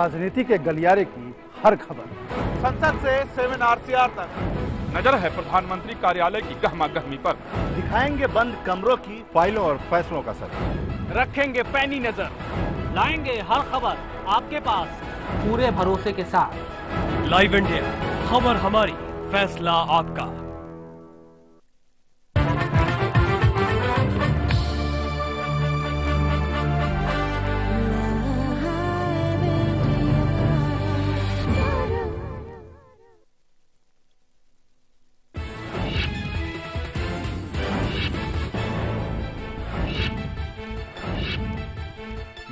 राजनीति के गलियारे की हर खबर, संसद से 7 RCR तक नजर है प्रधानमंत्री कार्यालय की गहमा गहमी पर। दिखाएंगे बंद कमरों की फाइलों और फैसलों का सच, रखेंगे पैनी नजर, लाएंगे हर खबर आपके पास पूरे भरोसे के साथ। लाइव इंडिया, खबर हमारी, फैसला आपका।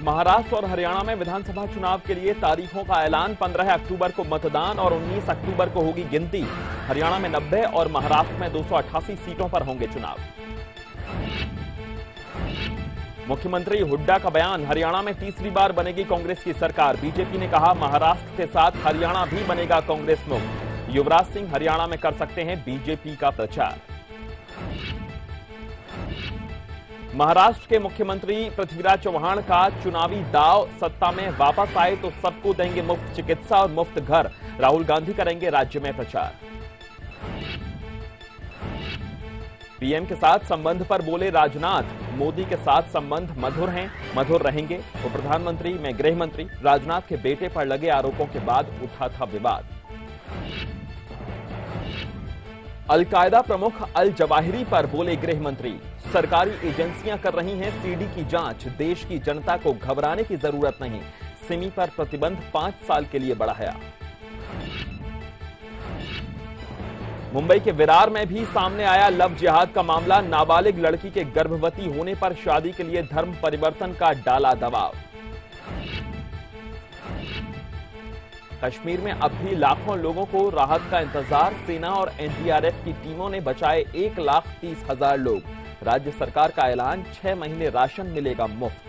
महाराष्ट्र और हरियाणा में विधानसभा चुनाव के लिए तारीखों का ऐलान। 15 अक्टूबर को मतदान और 19 अक्टूबर को होगी गिनती। हरियाणा में 90 और महाराष्ट्र में 288 सीटों पर होंगे चुनाव। मुख्यमंत्री हुड्डा का बयान, हरियाणा में तीसरी बार बनेगी कांग्रेस की सरकार। बीजेपी ने कहा महाराष्ट्र के साथ हरियाणा भी बनेगा कांग्रेस मुक्त। युवराज सिंह हरियाणा में कर सकते हैं बीजेपी का प्रचार। महाराष्ट्र के मुख्यमंत्री पृथ्वीराज चौहान का चुनावी दाव, सत्ता में वापस आए तो सबको देंगे मुफ्त चिकित्सा और मुफ्त घर। राहुल गांधी करेंगे राज्य में प्रचार। पीएम के साथ संबंध पर बोले राजनाथ, मोदी के साथ संबंध मधुर हैं, मधुर रहेंगे। तो प्रधानमंत्री में गृह मंत्री राजनाथ के बेटे पर लगे आरोपों के बाद उठा था विवाद। अलकायदा प्रमुख अल जवाहिरी पर बोले गृह मंत्री, सरकारी एजेंसियां कर रही हैं सीडी की जांच, देश की जनता को घबराने की जरूरत नहीं। सिमी पर प्रतिबंध 5 साल के लिए बढ़ाया। मुंबई के विरार में भी सामने आया लव जिहाद का मामला। नाबालिग लड़की के गर्भवती होने पर शादी के लिए धर्म परिवर्तन का डाला दबाव। कश्मीर में अब भी लाखों लोगों को राहत का इंतजार। सेना और एनडीआरएफ की टीमों ने बचाए 1,30,000 लोग। राज्य सरकार का ऐलान, 6 महीने राशन मिलेगा मुफ्त।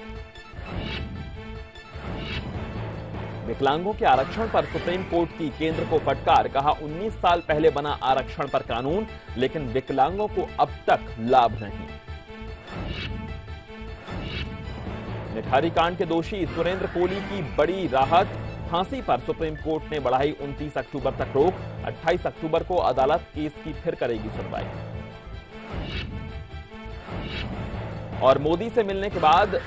विकलांगों के आरक्षण पर सुप्रीम कोर्ट की केंद्र को फटकार, कहा 19 साल पहले बना आरक्षण पर कानून, लेकिन विकलांगों को अब तक लाभ नहीं। निठारी कांड के दोषी सुरेंद्र कोहली की बड़ी राहत, फांसी पर सुप्रीम कोर्ट ने बढ़ाई 29 अक्टूबर तक रोक। 28 अक्टूबर को अदालत केस की फिर करेगी सुनवाई। और मोदी से मिलने के बाद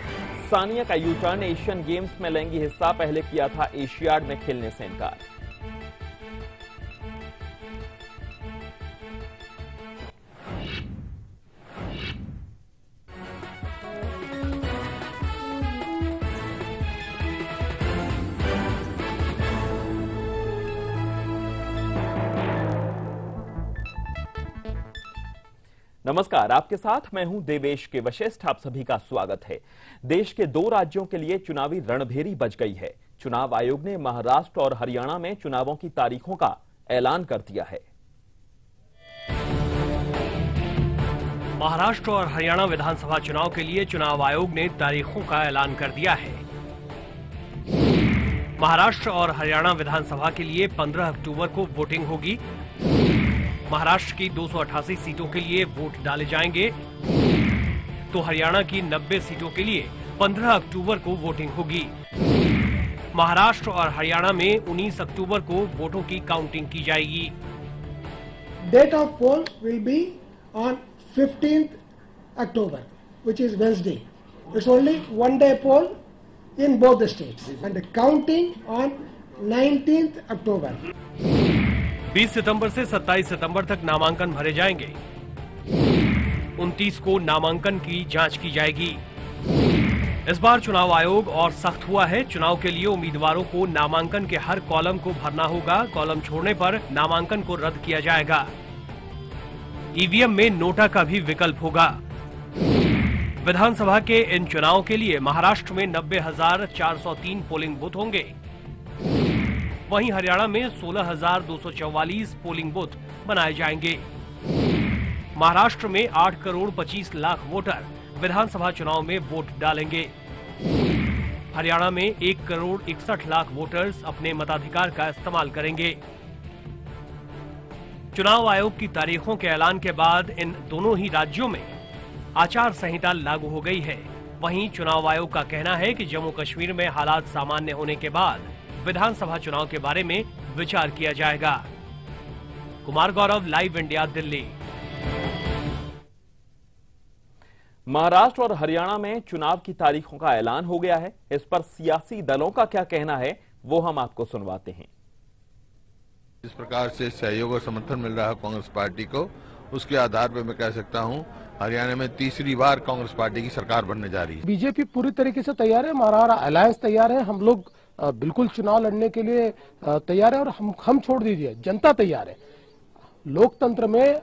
सानिया का यू टर्न, एशियन गेम्स में लेंगी हिस्सा। पहले किया था एशियाड में खेलने से इनकार। नमस्कार, आपके साथ मैं हूं देवेश के वशिष्ठ। आप सभी का स्वागत है। देश के 2 राज्यों के लिए चुनावी रणभेरी बज गई है। चुनाव आयोग ने महाराष्ट्र और हरियाणा में चुनावों की तारीखों का ऐलान कर दिया है। महाराष्ट्र और हरियाणा विधानसभा चुनाव के लिए चुनाव आयोग ने तारीखों का ऐलान कर दिया है। महाराष्ट्र और हरियाणा विधानसभा के लिए 15 अक्टूबर को वोटिंग होगी। महाराष्ट्र की 288 सीटों के लिए वोट डाले जाएंगे, तो हरियाणा की 90 सीटों के लिए 15 अक्टूबर को वोटिंग होगी। महाराष्ट्र और हरियाणा में 19 अक्टूबर को वोटों की काउंटिंग की जाएगी। Date of poll will be on 15th October, which is Wednesday. It's only one day poll in both the states, and the counting on 19th October. 20 सितंबर से 27 सितंबर तक नामांकन भरे जाएंगे। 29 को नामांकन की जांच की जाएगी। इस बार चुनाव आयोग और सख्त हुआ है। चुनाव के लिए उम्मीदवारों को नामांकन के हर कॉलम को भरना होगा। कॉलम छोड़ने पर नामांकन को रद्द किया जाएगा। ईवीएम में नोटा का भी विकल्प होगा। विधानसभा के इन चुनाव के लिए महाराष्ट्र में 90,403 पोलिंग बूथ होंगे। वहीं हरियाणा में 16,244 पोलिंग बूथ बनाए जाएंगे। महाराष्ट्र में 8 करोड़ 25 लाख वोटर विधानसभा चुनाव में वोट डालेंगे। हरियाणा में 1 करोड़ 61 लाख वोटर्स अपने मताधिकार का इस्तेमाल करेंगे। चुनाव आयोग की तारीखों के ऐलान के बाद इन दोनों ही राज्यों में आचार संहिता लागू हो गई है। वहीं चुनाव आयोग का कहना है कि जम्मू कश्मीर में हालात सामान्य होने के बाद विधानसभा चुनाव के बारे में विचार किया जाएगा। Kumar Gaurav, live India, Delhi. महाराष्ट्र और हरियाणा में चुनाव की तारीखों का ऐलान हो गया है। इस पर सियासी दलों का क्या कहना है वो हम आपको सुनवाते हैं। इस प्रकार से सहयोग और समर्थन मिल रहा है कांग्रेस पार्टी को, उसके आधार पर मैं कह सकता हूं हरियाणा में तीसरी बार कांग्रेस पार्टी की सरकार बनने जा रही है। बीजेपी पूरी तरीके से तैयार है, हमारा अलायंस तैयार है, हम लोग बिल्कुल चुनाव लड़ने के लिए तैयार है और हम छोड़ दीजिए, जनता तैयार है। लोकतंत्र में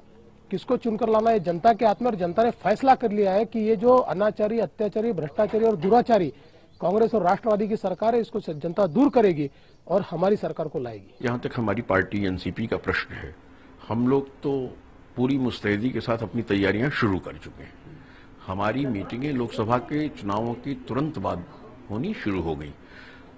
किसको चुनकर लाना है जनता के हाथ में, और जनता ने फैसला कर लिया है कि ये जो अनाचारी, अत्याचारी, भ्रष्टाचारी और दुराचारी कांग्रेस और राष्ट्रवादी की सरकार है, इसको जनता दूर करेगी और हमारी सरकार को लाएगी। जहां तक हमारी पार्टी एनसीपी का प्रश्न है, हम लोग तो पूरी मुस्तैदी के साथ अपनी तैयारियां शुरू कर चुके हैं। हमारी मीटिंगें लोकसभा के चुनावों के तुरंत बाद होनी शुरू हो गई।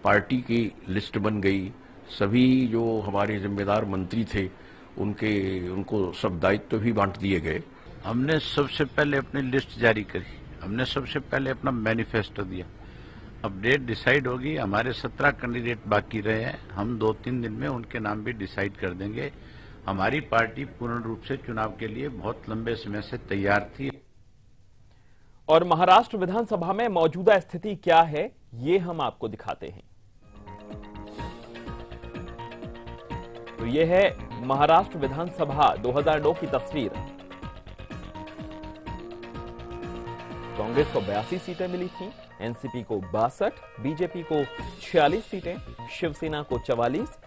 पार्टी की लिस्ट बन गई, सभी जो हमारे जिम्मेदार मंत्री थे उनको सब दायित्व भी बांट दिए गए। हमने सबसे पहले अपनी लिस्ट जारी करी, हमने सबसे पहले अपना मैनिफेस्टो दिया। अब डेट डिसाइड होगी, हमारे 17 कैंडिडेट बाकी रहे हैं, हम 2-3 दिन में उनके नाम भी डिसाइड कर देंगे। हमारी पार्टी पूर्ण रूप से चुनाव के लिए बहुत लंबे समय से तैयार थी। और महाराष्ट्र विधानसभा में मौजूदा स्थिति क्या है ये हम आपको दिखाते हैं। तो ये है महाराष्ट्र विधानसभा 2009 की तस्वीर। कांग्रेस को 82 सीटें मिली थी, एनसीपी को 62, बीजेपी को 46 सीटें, शिवसेना को 44,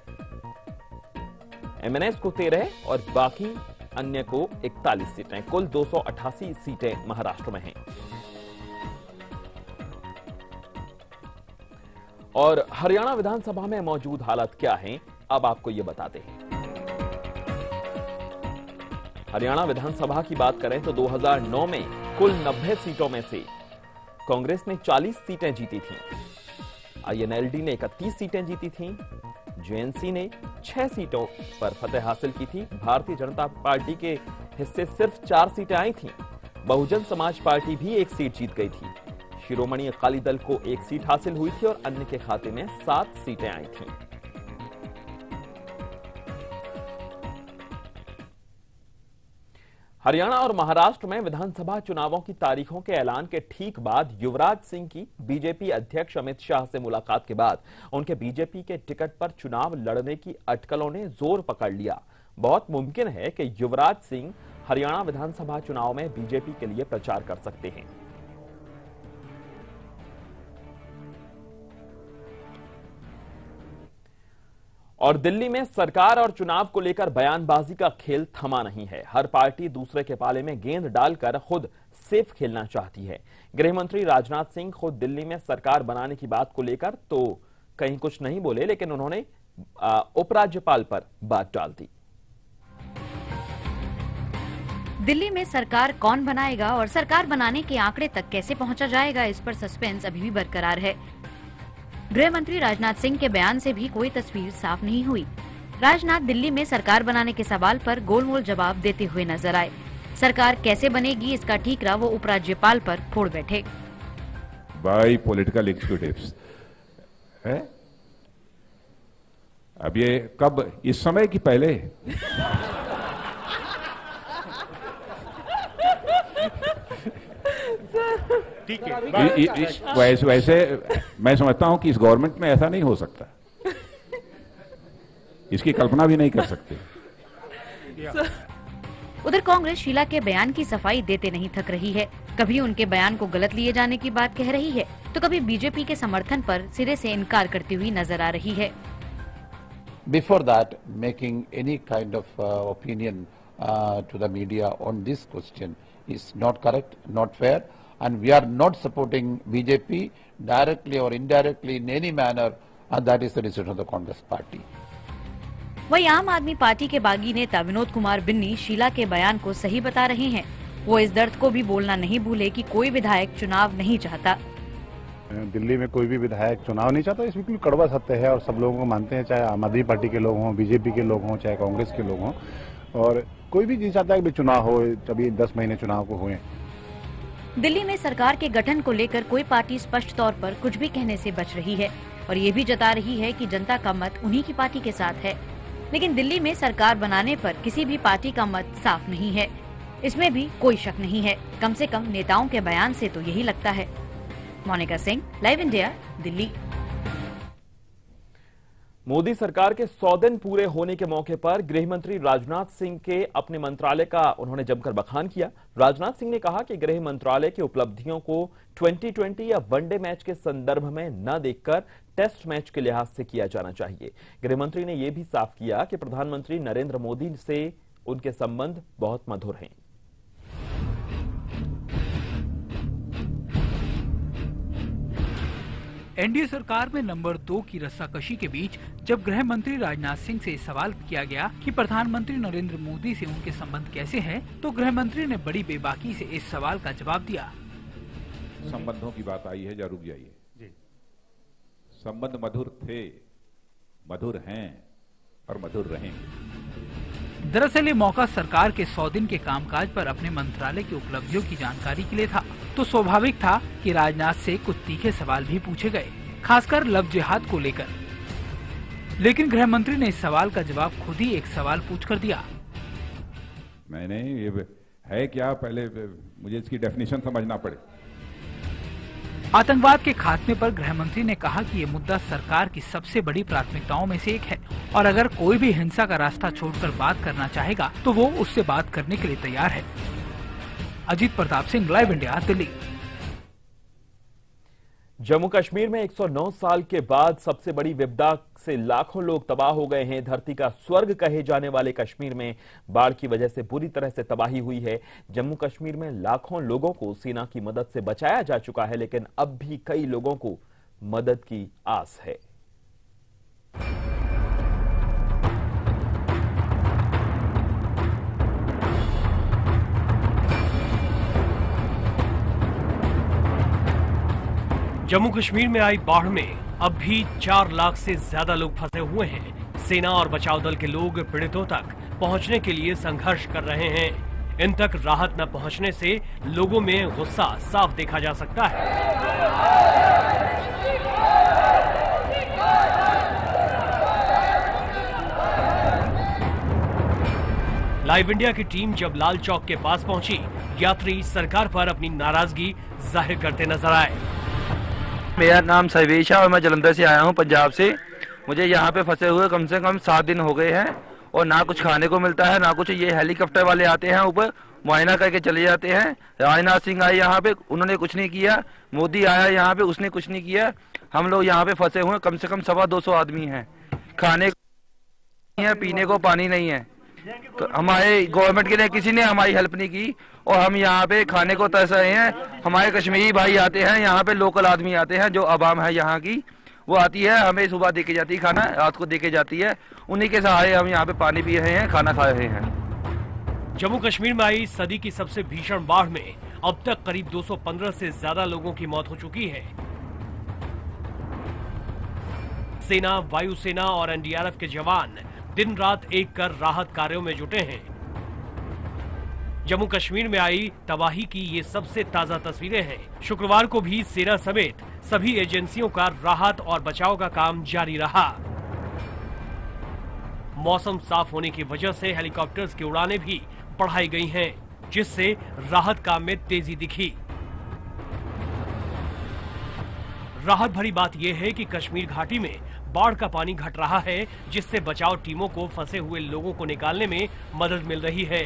एमएनएस को 13 और बाकी अन्य को 41 सीटें। कुल 288 सीटें महाराष्ट्र में हैं। और हरियाणा विधानसभा में मौजूद हालत क्या है, अब आपको यह बताते हैं। हरियाणा विधानसभा की बात करें तो 2009 में कुल 90 सीटों में से कांग्रेस ने 40 सीटें जीती थीं, आईएनएलडी ने 31 सीटें जीती थीं, जेएनसी ने 6 सीटों पर फतेह हासिल की थी, भारतीय जनता पार्टी के हिस्से सिर्फ 4 सीटें आई थीं, बहुजन समाज पार्टी भी 1 सीट जीत गई थी, शिरोमणि अकाली दल को 1 सीट हासिल हुई थी और अन्य के खाते में 7 सीटें आई थीं। हरियाणा और महाराष्ट्र में विधानसभा चुनावों की तारीखों के ऐलान के ठीक बाद युवराज सिंह की बीजेपी अध्यक्ष अमित शाह से मुलाकात के बाद उनके बीजेपी के टिकट पर चुनाव लड़ने की अटकलों ने जोर पकड़ लिया। बहुत मुमकिन है कि युवराज सिंह हरियाणा विधानसभा चुनाव में बीजेपी के लिए प्रचार कर सकते हैं। और दिल्ली में सरकार और चुनाव को लेकर बयानबाजी का खेल थमा नहीं है। हर पार्टी दूसरे के पाले में गेंद डालकर खुद सेफ खेलना चाहती है। गृह मंत्री राजनाथ सिंह खुद दिल्ली में सरकार बनाने की बात को लेकर तो कहीं कुछ नहीं बोले, लेकिन उन्होंने उपराज्यपाल पर बात डाल दी। दिल्ली में सरकार कौन बनाएगा और सरकार बनाने के आंकड़े तक कैसे पहुंचा जाएगा, इस पर सस्पेंस अभी भी बरकरार है। गृह मंत्री राजनाथ सिंह के बयान से भी कोई तस्वीर साफ नहीं हुई। राजनाथ दिल्ली में सरकार बनाने के सवाल पर गोलमोल जवाब देते हुए नजर आए। सरकार कैसे बनेगी इसका ठीकरा वो उपराज्यपाल पर फोड़ बैठे। बाय पॉलिटिकल एग्जीक्यूटिव्स है, अब ये कब, इस समय की पहले? ठीक है, वैसे मैं समझता हूं कि इस गवर्नमेंट में ऐसा नहीं हो सकता, इसकी कल्पना भी नहीं कर सकते। उधर कांग्रेस शीला के बयान की सफाई देते नहीं थक रही है। कभी उनके बयान को गलत लिए जाने की बात कह रही है तो कभी बीजेपी के समर्थन पर सिरे से इनकार करती हुई नजर आ रही है। Before that, making any kind of opinion to the media on this question is not correct, not fair, and we are not supporting BJP directly or indirectly in any manner, and that is the decision of the Congress party. वहीं आम आदमी party के बागी नेता विनोद कुमार बिन्नी शीला के बयान को सही बता रहे हैं। वो इस दर्द को भी बोलना नहीं भूले कि कोई विधायक चुनाव नहीं चाहता। दिल्ली में कोई भी विधायक चुनाव नहीं चाहता, इसमें बिल्कुल कड़वा सत्य है और सब लोगों को मानते हैं, चाहे आम आदमी पार्टी के लोग हों, बीजेपी के लोग हों, चाहे कांग्रेस के लोग हों, और कोई भी नहीं चाहता है कि चुनाव हो। अभी 10 महीने चुनाव को हुए। दिल्ली में सरकार के गठन को लेकर कोई पार्टी स्पष्ट तौर पर कुछ भी कहने से बच रही है। और ये भी जता रही है कि जनता का मत उन्हीं की पार्टी के साथ है। लेकिन दिल्ली में सरकार बनाने पर किसी भी पार्टी का मत साफ नहीं है, इसमें भी कोई शक नहीं है। कम से कम नेताओं के बयान से तो यही लगता है। Monika Singh, live India, Delhi. मोदी सरकार के 100 दिन पूरे होने के मौके पर गृह मंत्री राजनाथ सिंह के अपने मंत्रालय का उन्होंने जमकर बखान किया। राजनाथ सिंह ने कहा कि गृह मंत्रालय की उपलब्धियों को 2020 या वनडे मैच के संदर्भ में न देखकर टेस्ट मैच के लिहाज से किया जाना चाहिए। गृह मंत्री ने यह भी साफ किया कि प्रधानमंत्री नरेंद्र मोदी से उनके संबंध बहुत मधुर हैं। एनडीए सरकार में नंबर 2 की रस्साकशी के बीच जब गृह मंत्री राजनाथ सिंह से सवाल किया गया कि प्रधानमंत्री नरेंद्र मोदी से उनके संबंध कैसे हैं, तो गृह मंत्री ने बड़ी बेबाकी से इस सवाल का जवाब दिया। संबंधों की बात आई है, जरा रुक जाइए जी। संबंध मधुर थे, मधुर हैं और मधुर रहेंगे। दरअसल ये मौका सरकार के 100 दिन के कामकाज पर अपने मंत्रालय की उपलब्धियों की जानकारी के लिए था, तो स्वाभाविक था कि राजनाथ से कुछ तीखे सवाल भी पूछे गए, खासकर लव जिहाद को लेकर। लेकिन गृह मंत्री ने इस सवाल का जवाब खुद ही एक सवाल पूछकर दिया। मैंने ये है क्या, पहले मुझे इसकी डेफिनेशन समझना पड़े। आतंकवाद के खात्मे पर गृह मंत्री ने कहा कि ये मुद्दा सरकार की सबसे बड़ी प्राथमिकताओं में से एक है और अगर कोई भी हिंसा का रास्ता छोड़कर बात करना चाहेगा तो वो उससे बात करने के लिए तैयार है। Ajit Pratap Singh, live India, Delhi. जम्मू कश्मीर में 109 साल के बाद सबसे बड़ी विपदा से लाखों लोग तबाह हो गए हैं। धरती का स्वर्ग कहे जाने वाले कश्मीर में बाढ़ की वजह से बुरी तरह से तबाही हुई है। जम्मू कश्मीर में लाखों लोगों को सेना की मदद से बचाया जा चुका है, लेकिन अब भी कई लोगों को मदद की आस है। जम्मू कश्मीर में आई बाढ़ में अब भी 4 लाख से ज्यादा लोग फंसे हुए हैं। सेना और बचाव दल के लोग पीड़ितों तक पहुंचने के लिए संघर्ष कर रहे हैं। इन तक राहत न पहुंचने से लोगों में गुस्सा साफ देखा जा सकता है। लाइव इंडिया की टीम जब लाल चौक के पास पहुंची, यात्री सरकार पर अपनी नाराजगी जाहिर करते नजर आए। मेरा नाम सर्वेश है और मैं जलंधर से आया हूं, पंजाब से। मुझे यहाँ पे फंसे हुए कम से कम 7 दिन हो गए हैं और ना कुछ खाने को मिलता है ना कुछ। ये हेलीकॉप्टर वाले आते हैं ऊपर, मुआयना करके चले जाते हैं। राजनाथ सिंह आए यहाँ पे, उन्होंने कुछ नहीं किया। मोदी आया यहाँ पे, उसने कुछ नहीं किया। हम लोग यहाँ पे फंसे हुए कम से कम 250 आदमी हैं। खाने को है, पीने को पानी नहीं है। तो हमारे गवर्नमेंट के लिए किसी ने हमारी हेल्प नहीं की और हम यहाँ पे खाने को तरस रहे हैं। हमारे कश्मीरी भाई आते हैं यहाँ पे, लोकल आदमी आते हैं, जो आवाम है यहाँ की, वो आती है, हमें सुबह देके जाती है खाना, रात को देके जाती है। उन्हीं के सहारे हम यहाँ पे पानी पी रहे हैं, खाना खा रहे हैं। जम्मू कश्मीर में आई सदी की सबसे भीषण बाढ़ में अब तक करीब 215 से ज्यादा लोगों की मौत हो चुकी है। सेना, वायुसेना और एनडीआरएफ के जवान दिन रात एक कर राहत कार्यों में जुटे हैं। जम्मू कश्मीर में आई तबाही की ये सबसे ताजा तस्वीरें हैं। शुक्रवार को भी सेना समेत सभी एजेंसियों का राहत और बचाव का काम जारी रहा। मौसम साफ होने की वजह से हेलीकॉप्टर्स की उड़ानें भी बढ़ाई गई हैं, जिससे राहत काम में तेजी दिखी। राहत भरी बात यह है कि कश्मीर घाटी में बाढ़ का पानी घट रहा है, जिससे बचाव टीमों को फंसे हुए लोगों को निकालने में मदद मिल रही है।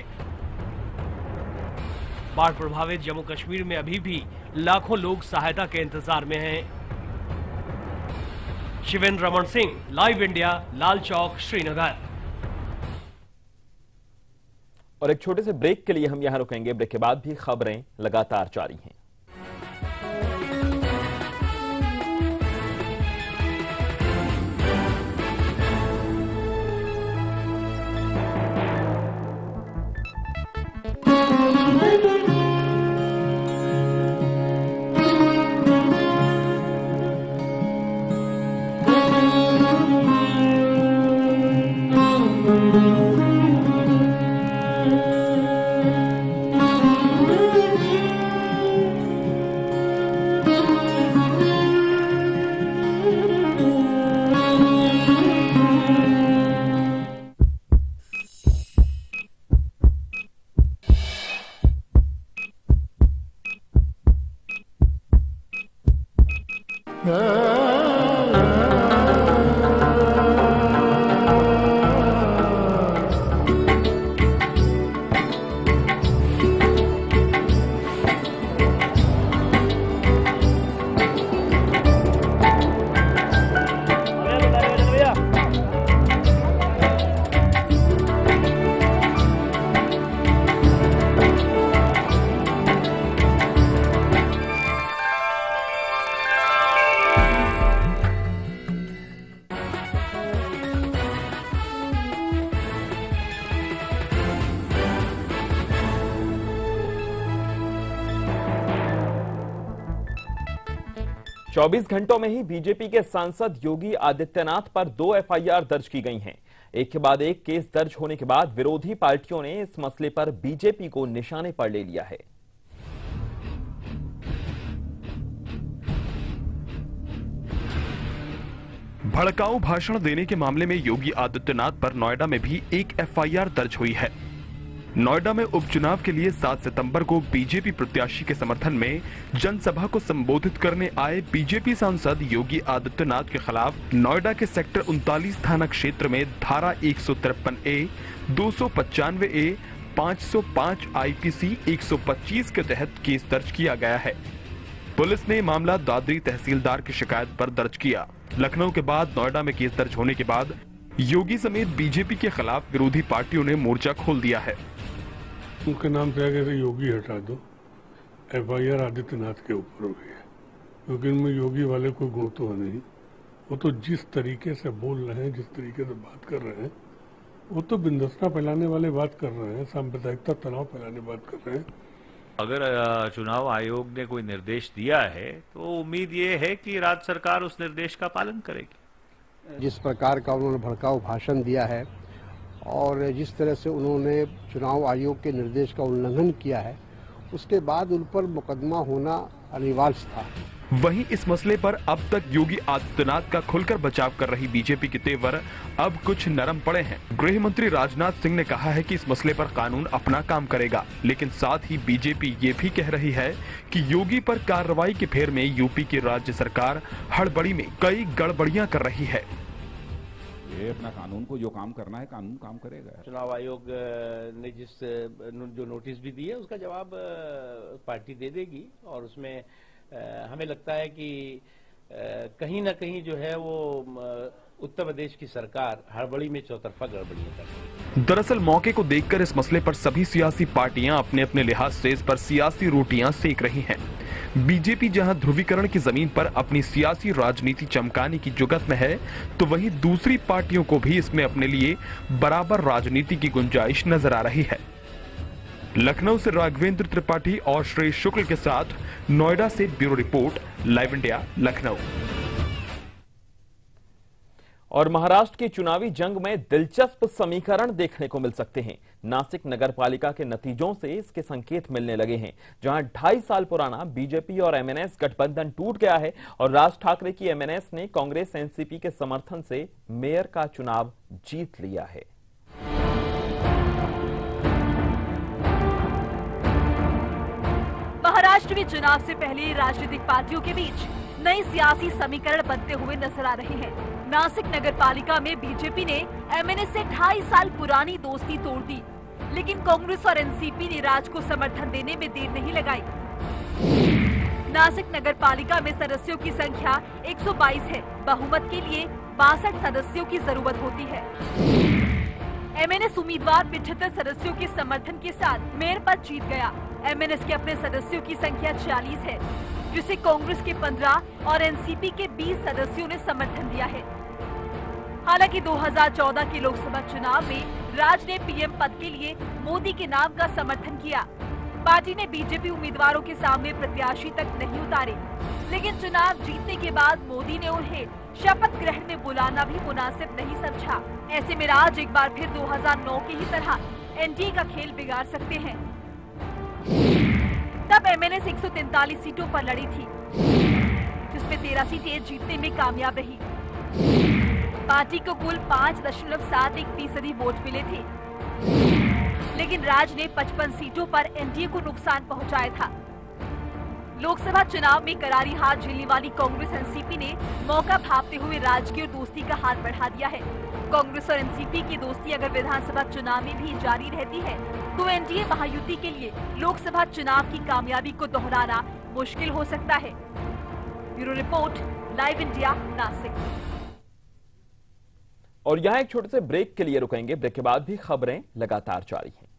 बाढ़ प्रभावित जम्मू कश्मीर में अभी भी लाखों लोग सहायता के इंतजार में हैं। Shivendra Raman Singh, live India, Lal Chowk, Srinagar. और एक छोटे से ब्रेक के लिए हम यहां रुकेंगे। ब्रेक के बाद भी खबरें लगातार जारी हैं। चौबीस घंटों में ही बीजेपी के सांसद योगी आदित्यनाथ पर 2 एफआईआर दर्ज की गई हैं। एक के बाद एक केस दर्ज होने के बाद विरोधी पार्टियों ने इस मसले पर बीजेपी को निशाने पर ले लिया है। भड़काऊ भाषण देने के मामले में योगी आदित्यनाथ पर नोएडा में भी एक एफआईआर दर्ज हुई है। नोएडा में उपचुनाव के लिए 7 सितंबर को बीजेपी प्रत्याशी के समर्थन में जनसभा को संबोधित करने आए बीजेपी सांसद योगी आदित्यनाथ के खिलाफ नोएडा के सेक्टर 39 थाना क्षेत्र में धारा 153A, 295A, 505 आईपीसी 125 के तहत केस दर्ज किया गया है। पुलिस ने मामला दादरी तहसीलदार की शिकायत पर दर्ज किया। लखनऊ के बाद नोएडा में केस दर्ज होने के बाद योगी समेत बीजेपी के खिलाफ विरोधी पार्टियों ने मोर्चा खोल दिया है। उनके नाम से आगे योगी हटा दो, एफआईआर आदित्यनाथ के ऊपर हो गई है, क्योंकि इनमें योगी वाले कोई गुण तो है नहीं। वो तो जिस तरीके से बोल रहे हैं, जिस तरीके से बात कर रहे हैं, वो तो बिंदस्ता फैलाने वाले बात कर रहे हैं, सांप्रदायिकता तनाव फैलाने बात कर रहे हैं। अगर चुनाव आयोग ने कोई निर्देश दिया है तो उम्मीद ये है कि राज्य सरकार उस निर्देश का पालन करेगी। जिस प्रकार का उन्होंने भड़काऊ भाषण दिया है और जिस तरह से उन्होंने चुनाव आयोग के निर्देश का उल्लंघन किया है, उसके बाद उन पर मुकदमा होना अनिवार्य था। वहीं इस मसले पर अब तक योगी आदित्यनाथ का खुलकर बचाव कर रही बीजेपी के तेवर अब कुछ नरम पड़े हैं। गृह मंत्री राजनाथ सिंह ने कहा है कि इस मसले पर कानून अपना काम करेगा, लेकिन साथ ही बीजेपी ये भी कह रही है कि योगी पर कार्रवाई के फेर में यूपी की राज्य सरकार हड़बड़ी में कई गड़बड़ियां कर रही है। ये अपना कानून को जो काम करना है कानून काम करेगा। चुनाव आयोग ने जो नोटिस भी दी है उसका जवाब पार्टी दे देगी और उसमें हमें लगता है कि कहीं ना कहीं जो है वो उत्तर प्रदेश की सरकार हड़बड़ी में चौतरफा गड़बड़ियां कर रही है। दरअसल मौके को देखकर इस मसले पर सभी सियासी पार्टियां अपने अपने लिहाज से इस पर सियासी रोटियां सेक रही हैं। बीजेपी जहां ध्रुवीकरण की जमीन पर अपनी सियासी राजनीति चमकाने की जुगत में है, तो वहीं दूसरी पार्टियों को भी इसमें अपने लिए बराबर राजनीति की गुंजाइश नजर आ रही है। लखनऊ से राघवेंद्र त्रिपाठी और श्री शुक्ल के साथ नोएडा से bureau report, live India, Lucknow. और महाराष्ट्र की चुनावी जंग में दिलचस्प समीकरण देखने को मिल सकते हैं। नासिक नगर पालिका के नतीजों से इसके संकेत मिलने लगे हैं, जहां 2.5 साल पुराना बीजेपी और एमएनएस गठबंधन टूट गया है और राज ठाकरे की एमएनएस ने कांग्रेस एनसीपी के समर्थन से मेयर का चुनाव जीत लिया है। महाराष्ट्र में चुनाव से पहले राजनीतिक पार्टियों के बीच नए सियासी समीकरण बनते हुए नजर आ रहे हैं। नासिक नगर पालिका में बीजेपी ने एमएनएस से 2.5 साल पुरानी दोस्ती तोड़ दी, लेकिन कांग्रेस और एनसीपी ने राज को समर्थन देने में देर नहीं लगाई। नासिक नगर पालिका में सदस्यों की संख्या 122 है। बहुमत के लिए 62 सदस्यों की जरूरत होती है। एमएनएस उम्मीदवार 75 सदस्यों के समर्थन के साथ मेयर पद जीत गया। एमएनएस के अपने सदस्यों की संख्या 40 है, जिसे कांग्रेस के 15 और एनसीपी के 20 सदस्यों ने समर्थन दिया है। हालांकि 2014 के लोकसभा चुनाव में राज ने पीएम पद के लिए मोदी के नाम का समर्थन किया। पार्टी ने बीजेपी उम्मीदवारों के सामने प्रत्याशी तक नहीं उतारे, लेकिन चुनाव जीतने के बाद मोदी ने उन्हें शपथ ग्रहण में बुलाना भी मुनासिब नहीं समझा। ऐसे में राज एक बार फिर 2009 की ही तरह एनडीए का खेल बिगाड़ सकते हैं। तब एमएनएस 143 सीटों पर लड़ी थी, जिसमें 13 सीटें जीतने में कामयाब रही। पार्टी को कुल 5.71% वोट मिले थे, लेकिन राज ने 55 सीटों पर एनडीए को नुकसान पहुंचाया था। लोकसभा चुनाव में करारी हार झेलने वाली कांग्रेस एनसीपी ने मौका भांपते हुए राजकीय दोस्ती का हाथ बढ़ा दिया है। कांग्रेस और एनसीपी की दोस्ती अगर विधानसभा चुनाव में भी जारी रहती है तो एनडीए महायुति के लिए लोकसभा चुनाव की कामयाबी को दोहराना मुश्किल हो सकता है। Bureau report, live India, Nashik. और यहाँ एक छोटे से ब्रेक के लिए रुकेंगे। ब्रेक के बाद भी खबरें लगातार जारी हैं।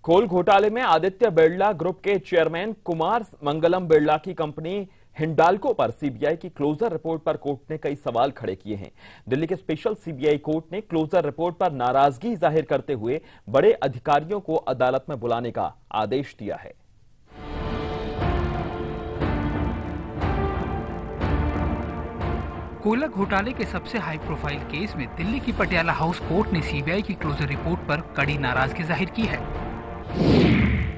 कोल घोटाले में आदित्य बिरला ग्रुप के चेयरमैन कुमार मंगलम बिरला की कंपनी हिंडाल्को पर सीबीआई की क्लोजर रिपोर्ट पर कोर्ट ने कई सवाल खड़े किए हैं। दिल्ली के स्पेशल सीबीआई कोर्ट ने क्लोजर रिपोर्ट पर नाराजगी जाहिर करते हुए बड़े अधिकारियों को अदालत में बुलाने का आदेश दिया है। कोयला घोटाले के सबसे हाई प्रोफाइल केस में दिल्ली की पटियाला हाउस कोर्ट ने सीबीआई की क्लोजर रिपोर्ट पर कड़ी नाराजगी जाहिर की है।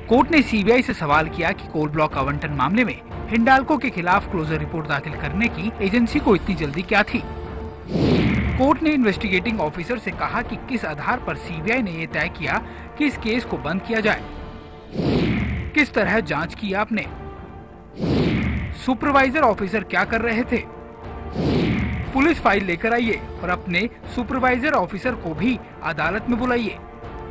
कोर्ट ने सीबीआई से सवाल किया कि कोल ब्लॉक आवंटन मामले में हिंडाल्को के खिलाफ क्लोजर रिपोर्ट दाखिल करने की एजेंसी को इतनी जल्दी क्या थी। कोर्ट ने इन्वेस्टिगेटिंग ऑफिसर से कहा कि किस आधार पर सीबीआई ने ये तय किया कि इस केस को बंद किया जाए, किस तरह जांच की आपने, सुपरवाइजर ऑफिसर क्या कर रहे थे। पुलिस फाइल लेकर आइए और अपने सुपरवाइजर ऑफिसर को भी अदालत में बुलाइए।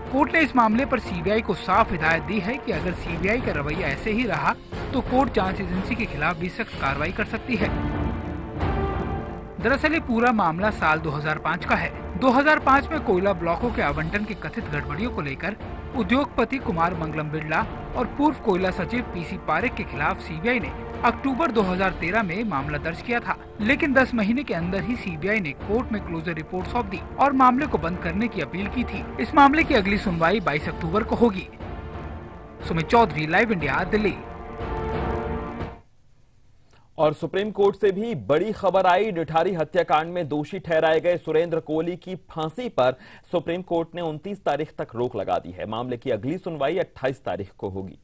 कोर्ट ने इस मामले पर सीबीआई को साफ हिदायत दी है कि अगर सीबीआई का रवैया ऐसे ही रहा तो कोर्ट जांच एजेंसी के खिलाफ भी सख्त कार्रवाई कर सकती है। दरअसल ये पूरा मामला साल 2005 का है। 2005 में कोयला ब्लॉकों के आवंटन की कथित गड़बड़ियों को लेकर उद्योगपति कुमार मंगलम बिरला और पूर्व कोयला सचिव पीसी पारेख के खिलाफ सीबीआई ने अक्टूबर 2013 में मामला दर्ज किया था, लेकिन 10 महीने के अंदर ही सीबीआई ने कोर्ट में क्लोजर रिपोर्ट सौंप दी और मामले को बंद करने की अपील की थी। इस मामले की अगली सुनवाई 22 अक्टूबर को होगी। Sumit Chaudhary, live India, Delhi. और सुप्रीम कोर्ट से भी बड़ी खबर आई। निठारी हत्याकांड में दोषी ठहराए गए सुरेंद्र कोहली की फांसी पर सुप्रीम कोर्ट ने 29 तारीख तक रोक लगा दी है। मामले की अगली सुनवाई 28 तारीख को होगी।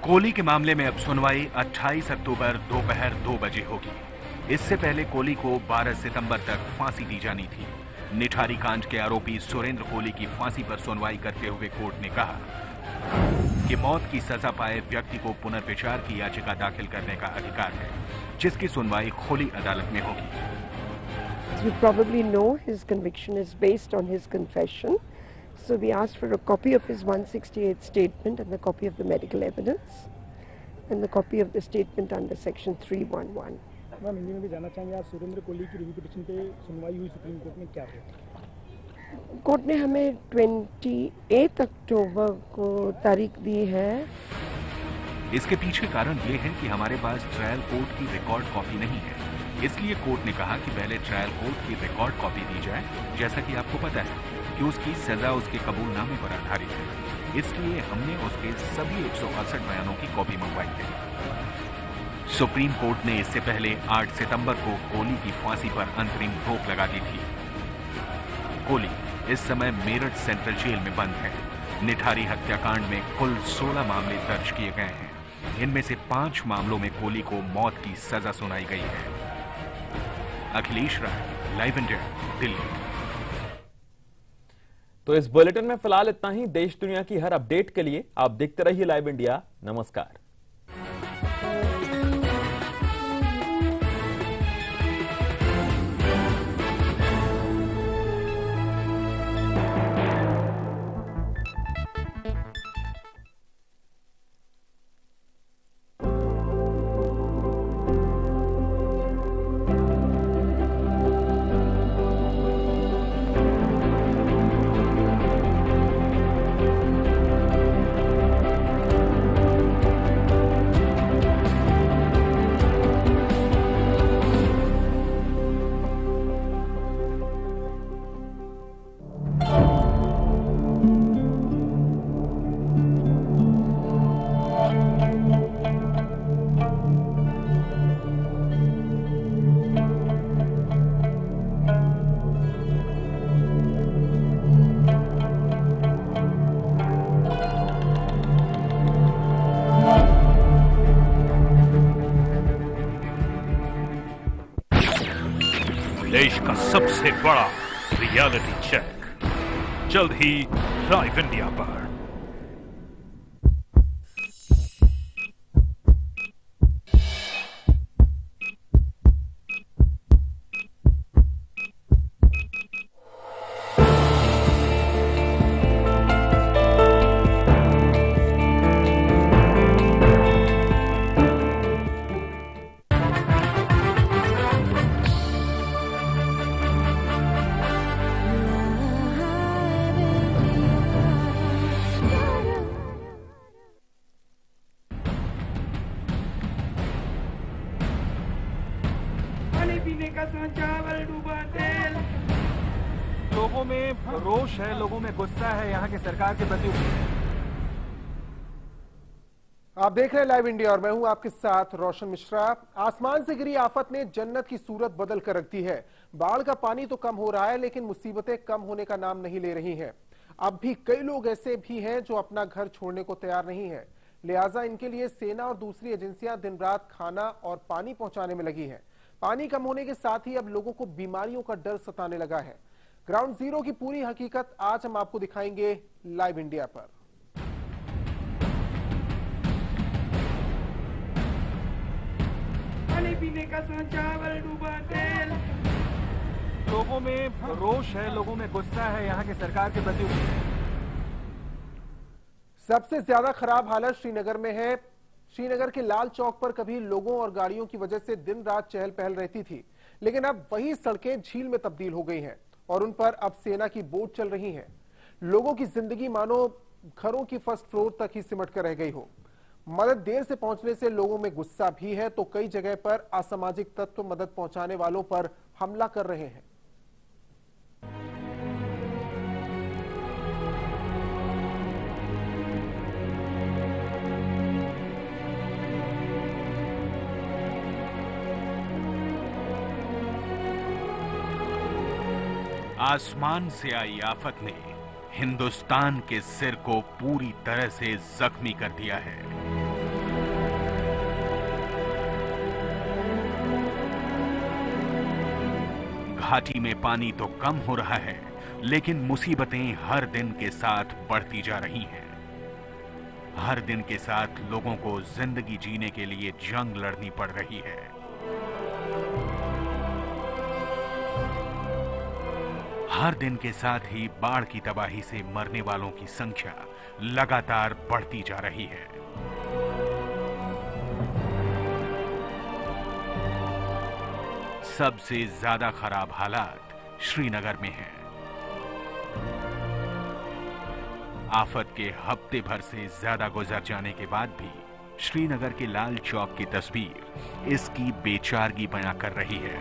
कोहली के मामले में अब सुनवाई 28 अक्टूबर दोपहर 2 बजे होगी। इससे पहले कोहली को 12 सितंबर तक फांसी दी जानी थी। निठारी कांड के आरोपी सुरेंद्र कोहली की फांसी पर सुनवाई करते हुए कोर्ट ने कहा कि मौत की सजा पाए व्यक्ति को पुनर्विचार की याचिका दाखिल करने का अधिकार है, जिसकी सुनवाई खुली अदालत में होगी। You probably know his conviction is based on his confession. So we asked for a copy of his 168 statement and a copy of the medical evidence and the copy of the statement under section 311. Ma'am, Hindi में भी जानना चाहेंगे, आज सुरेंद्र कोहली की review petition पे सुनवाई हुई supreme court में, क्या है? कोर्ट ने हमें 28 अक्टूबर को तारीख दी है। इसके पीछे कारण ये है कि हमारे पास ट्रायल कोर्ट की रिकॉर्ड कॉपी नहीं है, इसलिए कोर्ट ने कहा कि पहले ट्रायल कोर्ट की रिकॉर्ड कॉपी दी जाए। जैसा कि आपको पता है कि उसकी सजा उसके कबूलनामे पर आधारित है, इसलिए हमने उसके सभी 168 बयानों की कॉपी मंगवाई है। सुप्रीम कोर्ट ने इससे पहले 8 सितंबर को कोहली की फांसी पर अंतरिम रोक लगा दी थी। कोहली इस समय मेरठ सेंट्रल जेल में बंद है। निठारी हत्याकांड में कुल 16 मामले दर्ज किए गए हैं। इनमें से 5 मामलों में कोहली को मौत की सजा सुनाई गई है। अखिलेश राय, लाइव इंडिया, दिल्ली। तो इस बुलेटिन में फिलहाल इतना ही। देश दुनिया की हर अपडेट के लिए आप देखते रहिए लाइव इंडिया। नमस्कार। देश का सबसे बड़ा रियलिटी चेक जल्द ही लाइव इंडिया पर। पीने का चावल डूबा तेल। लोगों में रोष है, लोगों में गुस्सा है यहाँ की सरकार के प्रति। आप देख रहे हैं लाइव इंडिया और मैं हूं आपके साथ रोशन मिश्रा। आसमान से गिरी आफत ने जन्नत की सूरत बदल कर रख दी है। बाढ़ का पानी तो कम हो रहा है, लेकिन मुसीबतें कम होने का नाम नहीं ले रही हैं। अब भी कई लोग ऐसे भी हैं जो अपना घर छोड़ने को तैयार नहीं है, लिहाजा इनके लिए सेना और दूसरी एजेंसियां दिन रात खाना और पानी पहुंचाने में लगी हैं। पानी कम होने के साथ ही अब लोगों को बीमारियों का डर सताने लगा है। ग्राउंड जीरो की पूरी हकीकत आज हम आपको दिखाएंगे लाइव इंडिया पर। पानी पीने का चावल डूबा तेल। लोगों में रोष है, लोगों में गुस्सा है यहाँ की सरकार के प्रति। सबसे ज्यादा खराब हालत श्रीनगर में है। श्रीनगर के लाल चौक पर कभी लोगों और गाड़ियों की वजह से दिन रात चहल पहल रहती थी, लेकिन अब वही सड़कें झील में तब्दील हो गई हैं और उन पर अब सेना की बोट चल रही हैं। लोगों की जिंदगी मानो घरों की फर्स्ट फ्लोर तक ही सिमट कर रह गई हो। मदद देर से पहुंचने से लोगों में गुस्सा भी है, तो कई जगह पर असामाजिक तत्व मदद पहुंचाने वालों पर हमला कर रहे हैं। आसमान से आई आफत ने हिंदुस्तान के सिर को पूरी तरह से जख्मी कर दिया है। घाटी में पानी तो कम हो रहा है, लेकिन मुसीबतें हर दिन के साथ बढ़ती जा रही हैं। हर दिन के साथ लोगों को जिंदगी जीने के लिए जंग लड़नी पड़ रही है। हर दिन के साथ ही बाढ़ की तबाही से मरने वालों की संख्या लगातार बढ़ती जा रही है। सबसे ज्यादा खराब हालात श्रीनगर में हैं। आफत के हफ्ते भर से ज्यादा गुजर जाने के बाद भी श्रीनगर के लाल चौक की तस्वीर इसकी बेचारगी बयां कर रही है।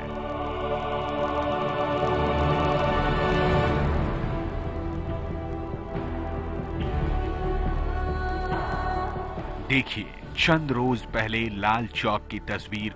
देखिए, चंद रोज पहले लाल चौक की तस्वीर